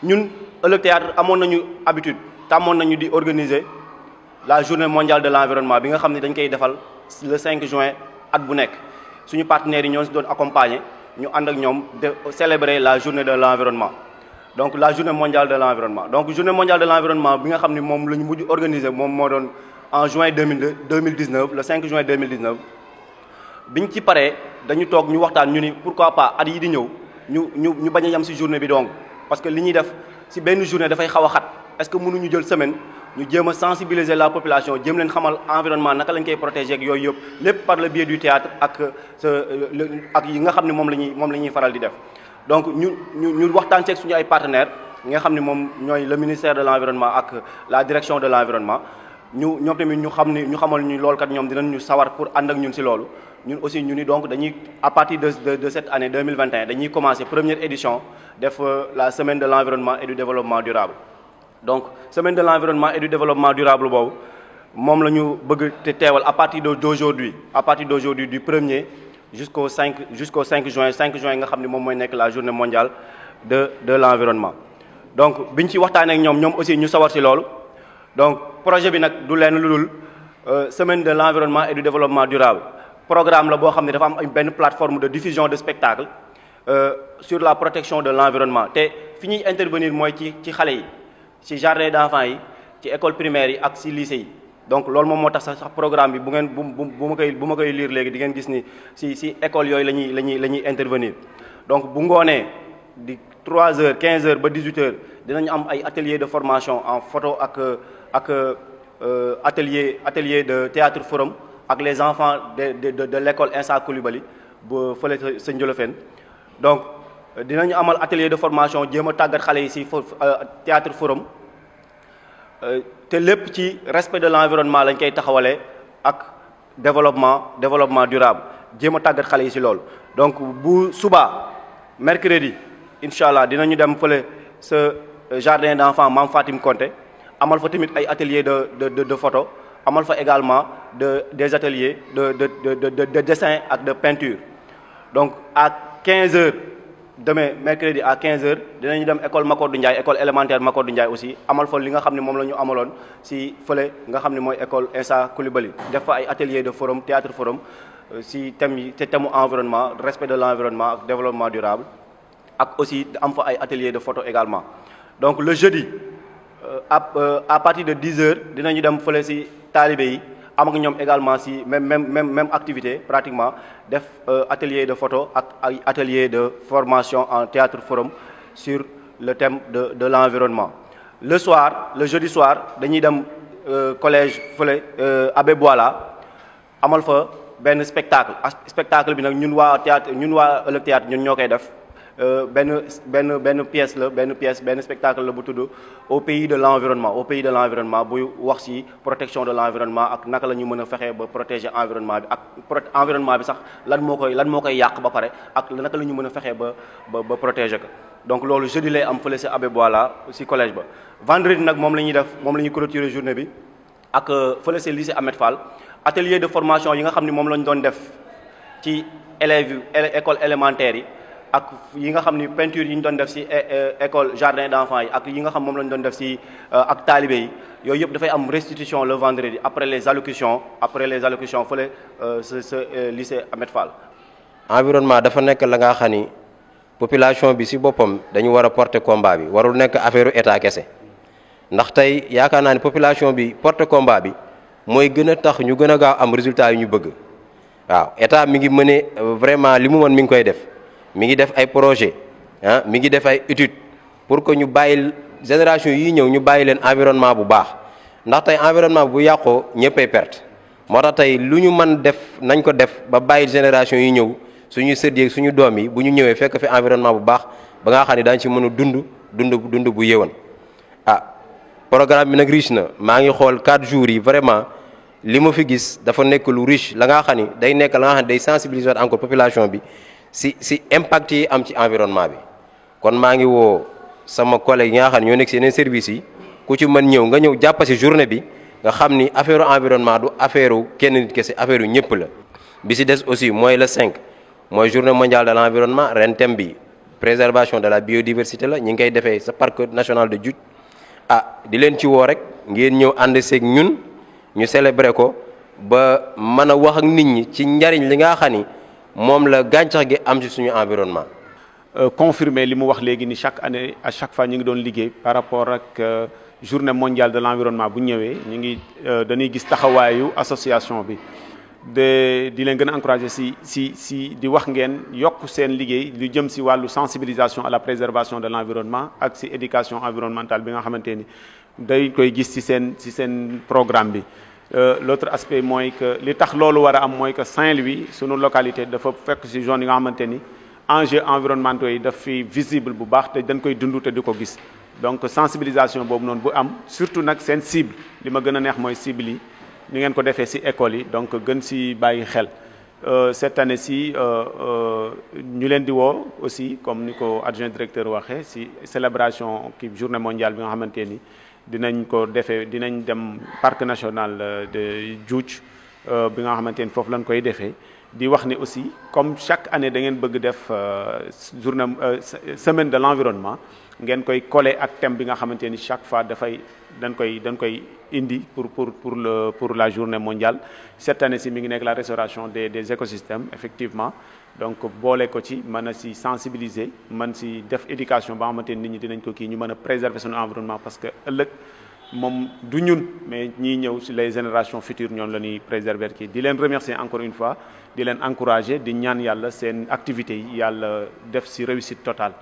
ñun ëllëg théâtre amoon nañu habitude tàmmoon nañu di organiser la journée mondiale de l'environnement bi nga xam ne dañ koy defal le 5 juin at bu nekk suñu partenaires yi ñoo si doon accompagner ñu ànd ak ñoom de célébrer la journée de l'environnement donc la journée mondiale de l'environnement donc journée mondiale de l'environnement bi nga xam ne moom la ñu mujj organiser moom moo doon en juin 2019 le 5 juin 2019 biñ ci paree dañu toog ñu waxtaan ñu ni pourquoi pas at yi di ñëw ñu bañ a yem ci journée bi donc parce que li ñuy def ci benn journée dafay xaw a xat est-ce que mënuñu jël semaine ñu jéem a sensibiliser la population jéem leen xamal environnement naka lañ koy protéger ak yooyu yëpp lépp par le biais du théâtre ak yi nga xam ne moom la ñuy faral di def donc ñu waxtaan ceeg suñu ay partenaires yi nga xam ne moom ñooy le ministère de l'environnement ak la direction de l'environnement ñoom tamit ñu xamal ñu loolu kat ñoom dinañ ñu sawar pour ànd ak ñun ci loolu ñun aussi ñu ni donc dañuy à partir de cette année 2021 dañuy commencer première édition def la semaine de l'environnement et du développement durable donc semaine de l'environnement et du développement durable boobu moom la ñu bëgg te teewal à partir d'aujourd'hui du 1er jusqu'au 5 juin nga xam ne moom mooy nekk la journée mondiale de l'environnement donc biñ ci waxtaanee ak ñoom aussi ñu sawar ci loolu donc projet bi nag du leen lu dul semaine de l'environnement et du développement durable programme la boo xam ne dafa am benn plateforme de diffusion de spectacle sur la protection de l'environnement te fi ñuy intervenir mooy ci xale yi ci jardin d'enfants yi ci école primaire yi ak ci lycée yi donc loolu moom moo tax sax programme bi bu ma koy lire léegi di ngeen gis ni ci école yooyu la ñuy intervenir donc bu ngoonee di 3h 15h ba 18h dinañu am ay ateliers de formation en photo ak atelier de théâtre forum ak les enfants de l'école Insa Coulibaly ba fële sa Ndiolofène donc dinañu amal atelier de formation jéem a tàggat xale yi ci théâtre forum te lépp ci respect de l'environnement lañ koy taxawalee ak développement durable jéem a tàggat xale yi ci loolu donc bu subaa mercredi inchallah dinañu dem fële sa jardin d'enfants Mame Fatim Konté amal fa tamit ay atelier de photo amal fa également des ateliers de dessin ak de peinture donc à 15h demain mercredi à 15h dinañu dem école Makodou Ndiaye école élémentaire Makodou Ndiaye aussi amal fa li nga xam ne moom la ñu amaloon ci fële nga xam ne mooy école Insa Coulibaly def fa ay atelier de forum théâtre forum ci thème environnement respect de l'environnement ak développement durable ak aussi am fa ay atelier de photo également donc le jeudi à partir de 10h dinañu dem fële ci talibé yi am ak ñoom également ci même activité pratiquement def atelier de photo ak ay atelier de formation en théâtre forum sur le thème de l'environnement le jeudi soir dañuy dem collège fële Abbé Boila amal fa benn spectacle bi nag ñun waa ëllëg théâtre ñun ñoo koy def benn pièce spectacle la bu tudd au pays de l'environnement buy wax ci protection de l'environnement ak naka la ñu mën a fexee ba protéger environnement bi ak environnement bi sax lan moo koy yàq ba pare ak naka la ñu mën a fexee ba protéger ko donc loolu jeudi lay am fële ci Abbé Boila ci collège ba vendredi nag moom la ñuy clôturer journée bi ak fële ci lycée Ahmed Fall atelier de formation yi nga xam ne moom la ñu doon def ci élèves yi école élémentaire yi ak yi nga xam ni peinture yi ñu doon def ci école jardin d'enfants yi ak yi nga xam moom la ñu doon def ci ak talibé yi yooyu yëpp dafay am restitution le vendredi après les allocutions fële ce lycée Ahmed Fall. environnement dafa nekk la nga xam ni population bi ci boppam dañu war a porter combat bi warul nekk affaire état kese ndax tey yaakaar naa ni population bi porter combat bi mooy gën a tax ñu gën a gaaw am résultat yu ñu bëgg waaw état mi ngi mëne vraiment li mu mën mi ngi koy def. mi ngi def ay projet mi ngi def ay études pour que ñu bàyyi génération yi ñëw ñu bàyyi leen environnement bu baax ndax tey environnement bu yàqoo ñëppay perte moo tax tey lu ñu mën def nañ ko def ba bàyyi génération yi ñëw suñu sët yi suñu doom yi bu ñu ñëwee fekk fi environnement bu baax ba nga xam ne daañu ci mën a dund bu yéwan programme bi nag riche na maa ngi xool 4 jours yi vraiment li ma fi gis dafa nekk lu riche la nga xam ni day nekk la nga xam ne day sensibiliser encore population bi si impact yi am ci environnement bi kon maa ngi woo sama collègue yi nga xam ne ñoo nekk si yeneen services yi ku ci mën ñëw nga ñëw jàpp si journée bi nga xam ni affaire environnement du affaire kenn nit kese affaire ñëpp la. bi si des aussi mooy le 5 mooy journée mondiale de l'environnement ren thème bi préservation de la biodiversité la ñi ngi koy defee sa parc national de Djoudj di leen ci woo rek ngeen ñëw ànd seeg ñun ñu célébrer ko ba mën a wax ak nit ñi ci njariñ li nga xam ni moom la gàncax gi am ci suñu environnement. Confirmer li mu wax léegi ni chaque année à chaque fois ñu ngi doon liggéey par rapport ak journée mondiale de l'environnement bu ñëwee ñu ngi dañuy gis taxawaayu association bi di leen gën a encourager si di wax ngeen yokk seen liggéey lu jëm si wàllu sensibilisation à la préservation de l'environnement ak si éducation environnementale bi nga xamante ni day koy gis si seen programme bi. L'autre aspect mooy que li tax loolu war a am mooy que Saint-Louis sunu localité dafa fekk si zone yi nga xamante ni enjeux environnementaux yi daf fi visible bu baax te dañ koy dund te di ko gis donc sensibilisation boobu noonu bu am surtout nag seen cible li ma gën a neex mooy cible yi ni ngeen ko defee si école yi donc gën si bàyyi xel. Cette année ci ñu leen di woo aussi comme ni ko adjoint directeur waxee si célébration kii journée mondiale bi nga xamante ni dinañ ko defee dinañ dem parc national de Djoudj bi nga xamante ni foofu lañ koy defee di wax ni aussi comme chaque année da ngeen bëgg def journée semaine de l'environnement ngeen koy coller ak thème bi nga xamante ni chaque fois dañ koy indi pour la journée mondiale. Cette année ci mi ngi nekk la restauration des écosystèmes effectivement donc boole ko ci mën a ci sensibiliser mën ci def éducation ba nga xamante ni nit ñi dinañ ko kii ñu mën a préserver son environnement parce que ëllëg moom du ñun mais ñiy ñëw ci les générations futures ñoom la ñuy préserver kii di leen remercier encore une fois di leen encourager di ñaan yàlla seen activités yi yàlla def ci réussite totale.